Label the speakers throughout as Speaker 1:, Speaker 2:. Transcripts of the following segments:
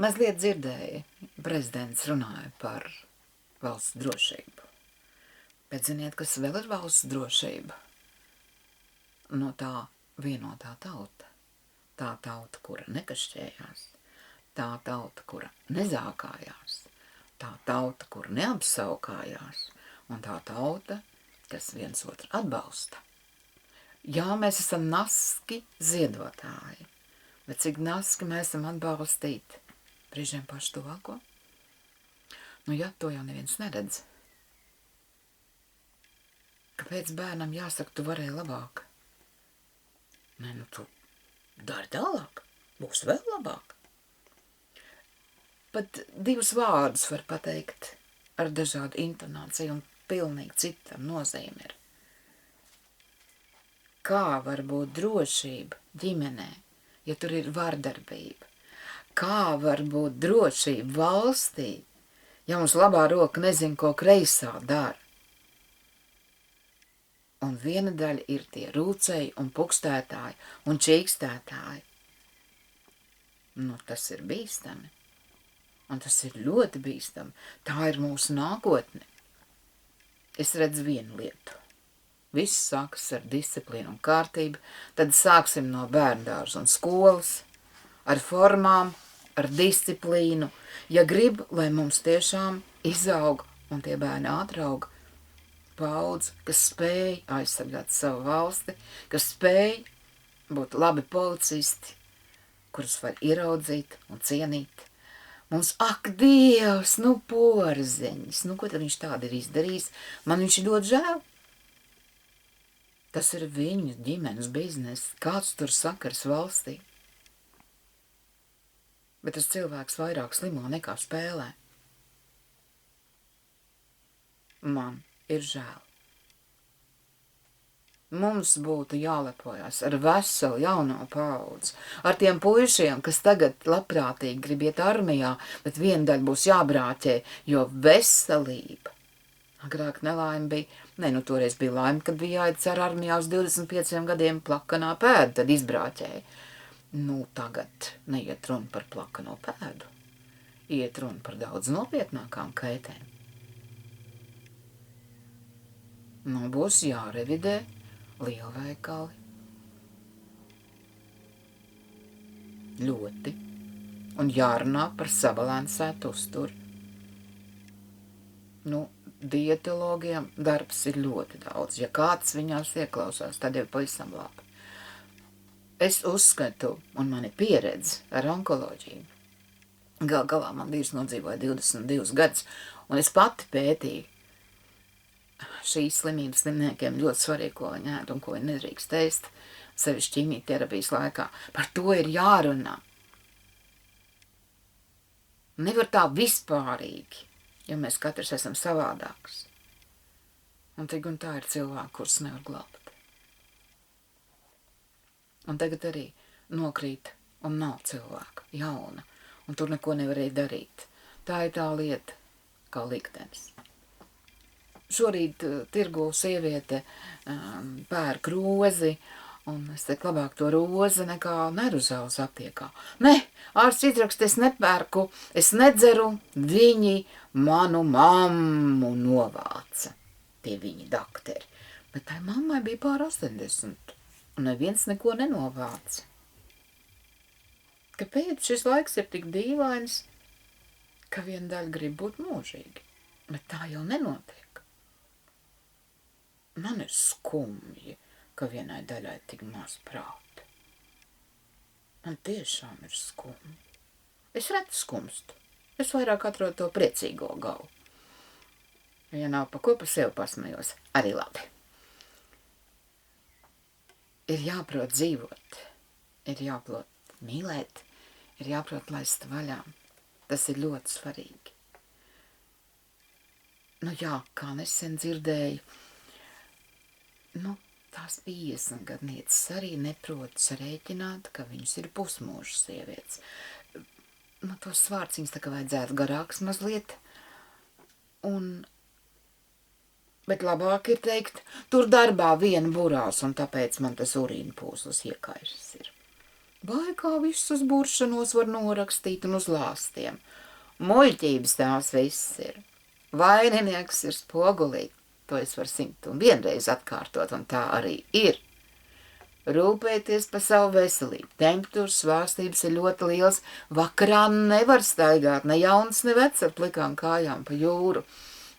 Speaker 1: Mazliet dzirdēju, prezidents runāja par valsts drošību. Bet ziniet, kas vēl ir valsts drošība? No tā vienotā tauta. Tā tauta, kura nekašķējās. Tā tauta, kura nezākājās. Tā tauta, kura neapsaukājās. Un tā tauta, kas viens otru atbalsta. Jā, mēs esam naski ziedotāji. Bet cik naski mēs esam atbalstīti brīžiem pašu tuvāko? Nu jā, to jau neviens neredz. Kāpēc bērnam jāsaka, tu varēji labāk? Nē, nu tu dari tālāk, būs vēl labāk. Pat divus vārdus var pateikt ar dažādu intonāciju un pilnīgi citam nozīme ir. Kā var būt drošība ģimenē, ja tur ir vardarbība? Kā var būt drošība valstī, ja mums labā roka nezin, ko kreisā dara? Un viena daļa ir tie rūcēji un pukstētāji un čīkstētāji. Nu, tas ir bīstami. Un tas ir ļoti bīstami. Tā ir mūsu nākotne. Es redzu vienu lietu. Viss sākas ar disciplīnu un kārtību, tad sāksim no bērndārza un skolas, ar formām, ar disciplīnu. Ja grib, lai mums tiešām izaug un tie bērni atrauga, paudze, kas spēj aizsargāt savu valsti, kas spēj būt labi policisti, kurus var ieraudzīt un cienīt. Mums, ak, Dievs, nu porziņš, nu ko tad viņš tādu ir izdarījis? Man viņš ir ļoti žēl. Tas ir viņu ģimenes bizness, kāds tur sakars valstī. Bet tas cilvēks vairāk slimo nekā spēlē. Man ir žēl. Mums būtu jālepojas ar veselu jauno paudzi, ar tiem puišiem, kas tagad labprātīgi grib iet armijā, bet viena daļa būs jābrāķē, jo veselība. Agrāk nelaime bija, toreiz bija laime, kad bija jāiet ar armijā uz 25 gadiem plakanā pēdu, tad izbrāķēja. Nu, tagad neiet runa par plakano pēdu, iet runa par daudz nopietnākām kaitēm. Nu, būs jārevidē lielveikali. Ļoti. Un jārunā par sabalansētu uzturu. Nu, dietologiem darbs ir ļoti daudz. Ja kāds viņās ieklausās, tad jau pavisam labi. Es uzskatu, un man ir pieredze ar onkoloģiju. Galā man vīrs nodzīvoja 22 gadus, un es pati pētīju šīs slimības slimniekiem ļoti svarīgi, ko viņi ēd un ko viņi nedrīkst ēst, sevišķi ķīmijterapijas laikā. Par to ir jārunā. Nevar tā vispārīgi, jo mēs katrs esam savādāks. Un tik un tā ir cilvēki, kurus nevar glābt. Un tagad arī nokrīt un nav cilvēka, jauna, un tur neko nevarēja darīt. Tā ir tā lieta, kā liktenis. Šorīt tirgu sieviete pērk rozi, un es teiktu, labāk to rozi nekā neruzauzi aptiekā. Ne, ārsts izraksta, es nepērku, es nedzeru, viņi manu mammu novāca, tie viņi dakteri. Bet tai mammai bija pār 80, un neviens neko nenovāca. Kāpēc šis laiks ir tik dīvains, ka viena daļa grib būt mūžīgi, bet tā jau nenotiek. Man ir skumji, ka vienai daļai tik maz prāta. Man tiešām ir skumji. Es reti skumstu. Es vairāk atrodu to priecīgo galu. Ja nav pa ko, pa sevi pasmējos. Arī labi. Ir jāprot dzīvot. Ir jāprot mīlēt. Ir jāprot laist vaļā. Tas ir ļoti svarīgi. Nu jā, kā nesen dzirdēju, tās 50 gadnieces arī neprot sarēķināt, ka viņas ir pusmūža sievietes. Tos svārciņus tā kā vajadzētu garāks mazliet. Bet labāk ir teikt, tur darbā viena burās, un tāpēc man tas urīna pūslas iekaišas ir. vai kā visus buršanos var norakstīt un uz lāstiem. Muļķības tās viss ir. Vaininieks ir spogulī. To es varu 101 reizi atkārtot, un tā arī ir. Rūpēties par savu veselību. Temperatūras svārstības ir ļoti liels. Vakarā nevar staigāt ne jauns, ne vecs ar plikām kājām pa jūru,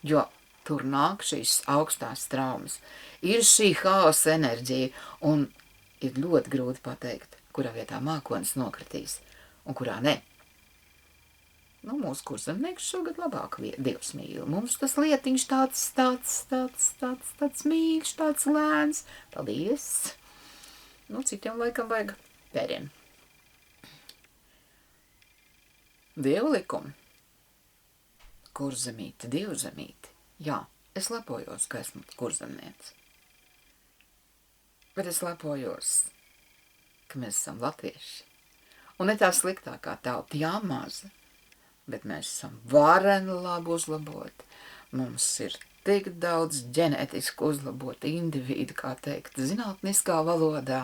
Speaker 1: jo tur nāk šīs augstās traumas. Ir šī haosa enerģija, un ir ļoti grūti pateikt, kurā vietā mākonis nokritīs un kurā ne. Nu, mūsu kurzemnieks šogad labāk Dievs mīl. Mums tas lietiņš tāds mīļš, tāds lēns. Paldies! Nu, citiem laikam vajag pērienu. Dievu likumi. Kurzemīte, dievzemīte. Jā, es lepojos, ka esmu kurzemniece. Bet es lepojos, ka mēs esam latvieši. Un ne tā sliktākā tauta, jā, maza, bet mēs esam vareni labi uzlaboti. Mums ir tik daudz ģenētiski uzlaboti individu, kā teikt, zinātniskā valodā,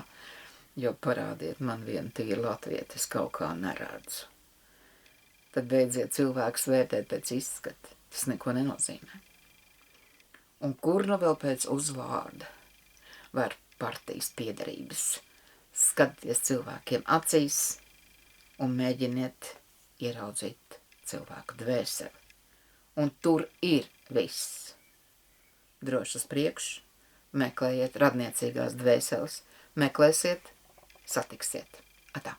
Speaker 1: jo parādiet man vienu tīri latvieti, es kaut kā neredzu. Tad beidziet cilvēkus vērtēt pēc izskata, tas neko nenozīmē. Un kur nu vēl pēc uzvārda var partijas piederības? Skatieties cilvēkiem acīs un mēģiniet ieraudzīt cilvēku dvēseli. Un tur ir viss. Droši uz priekšu, meklējiet radniecīgās dvēseles, meklēsiet, satiksiet. Atā.